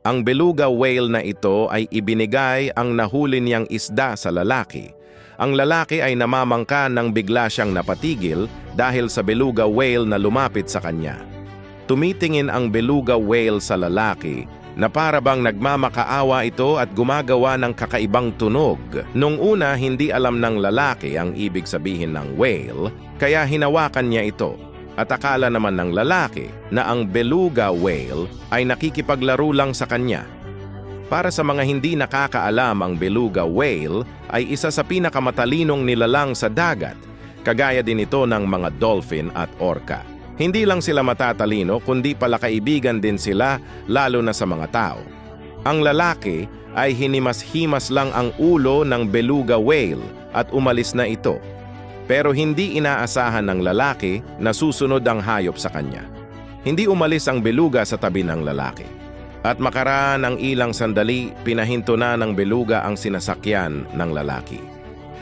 Ang beluga whale na ito ay ibinigay ang nahuli niyang isda sa lalaki. Ang lalaki ay namamangka nang bigla siyang napatigil dahil sa beluga whale na lumapit sa kanya. Tumitingin ang beluga whale sa lalaki na para bang nagmamakaawa ito at gumagawa ng kakaibang tunog. Nung una, hindi alam ng lalaki ang ibig sabihin ng whale, kaya hinawakan niya ito. At akala naman ng lalaki na ang beluga whale ay nakikipaglaro lang sa kanya. Para sa mga hindi nakakaalam, ang beluga whale ay isa sa pinakamatalinong nilalang sa dagat, kagaya din ito ng mga dolphin at orca. Hindi lang sila matatalino kundi pala kaibigan din sila lalo na sa mga tao. Ang lalaki ay hinimas-himas lang ang ulo ng beluga whale at umalis na ito. Pero hindi inaasahan ng lalaki na susunod ang hayop sa kanya. Hindi umalis ang beluga sa tabi ng lalaki. At makaraan ng ilang sandali, pinahinto na ng beluga ang sinasakyan ng lalaki.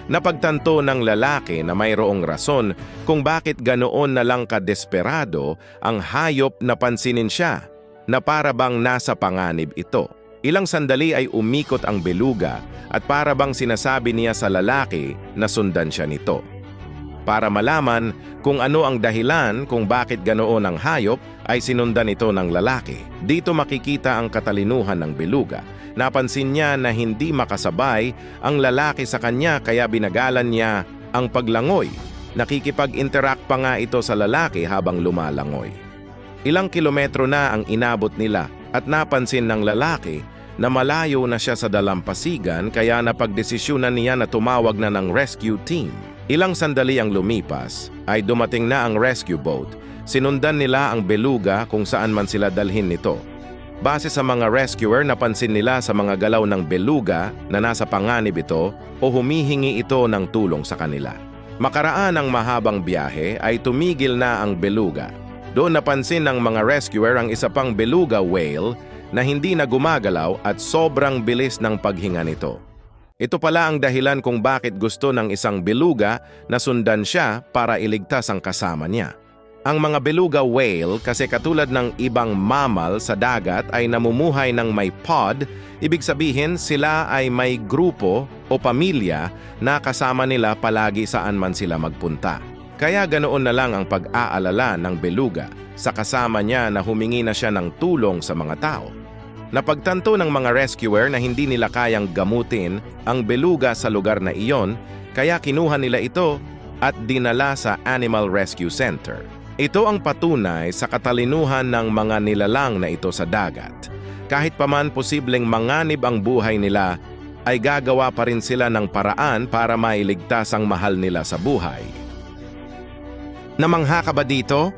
Napagtanto ng lalaki na mayroong rason kung bakit ganoon na lang kadesperado ang hayop na pansinin siya, na para bang nasa panganib ito. Ilang sandali ay umikot ang beluga at para bang sinasabi niya sa lalaki na sundan siya nito. Para malaman kung ano ang dahilan kung bakit ganoon ang hayop, ay sinundan ito ng lalaki. Dito makikita ang katalinuhan ng beluga. Napansin niya na hindi makasabay ang lalaki sa kanya kaya binagalan niya ang paglangoy. Nakikipag-interact pa nga ito sa lalaki habang lumalangoy. Ilang kilometro na ang inabot nila at napansin ng lalaki na malayo na siya sa dalampasigan kaya napagdesisyonan niya na tumawag na ng rescue team. Ilang sandali ang lumipas ay dumating na ang rescue boat. Sinundan nila ang beluga kung saan man sila dalhin nito. Base sa mga rescuer, napansin nila sa mga galaw ng beluga na nasa panganib ito o humihingi ito ng tulong sa kanila. Makaraan ang mahabang biyahe ay tumigil na ang beluga. Doon napansin ng mga rescuer ang isa pang beluga whale na hindi na gumagalaw at sobrang bilis ng paghinga nito. Ito pala ang dahilan kung bakit gusto ng isang beluga na sundan siya para iligtas ang kasama niya. Ang mga beluga whale, kasi katulad ng ibang mammal sa dagat, ay namumuhay ng may pod. Ibig sabihin sila ay may grupo o pamilya na kasama nila palagi saan man sila magpunta. Kaya ganoon na lang ang pag-aalala ng beluga sa kasama niya na humingi na siya ng tulong sa mga tao. Napagtanto ng mga rescuer na hindi nila kayang gamutin ang beluga sa lugar na iyon, kaya kinuha nila ito at dinala sa Animal Rescue Center. Ito ang patunay sa katalinuhan ng mga nilalang na ito sa dagat. Kahit paman posibleng manganib ang buhay nila, ay gagawa pa rin sila ng paraan para mailigtas ang mahal nila sa buhay. Namangha ka ba dito?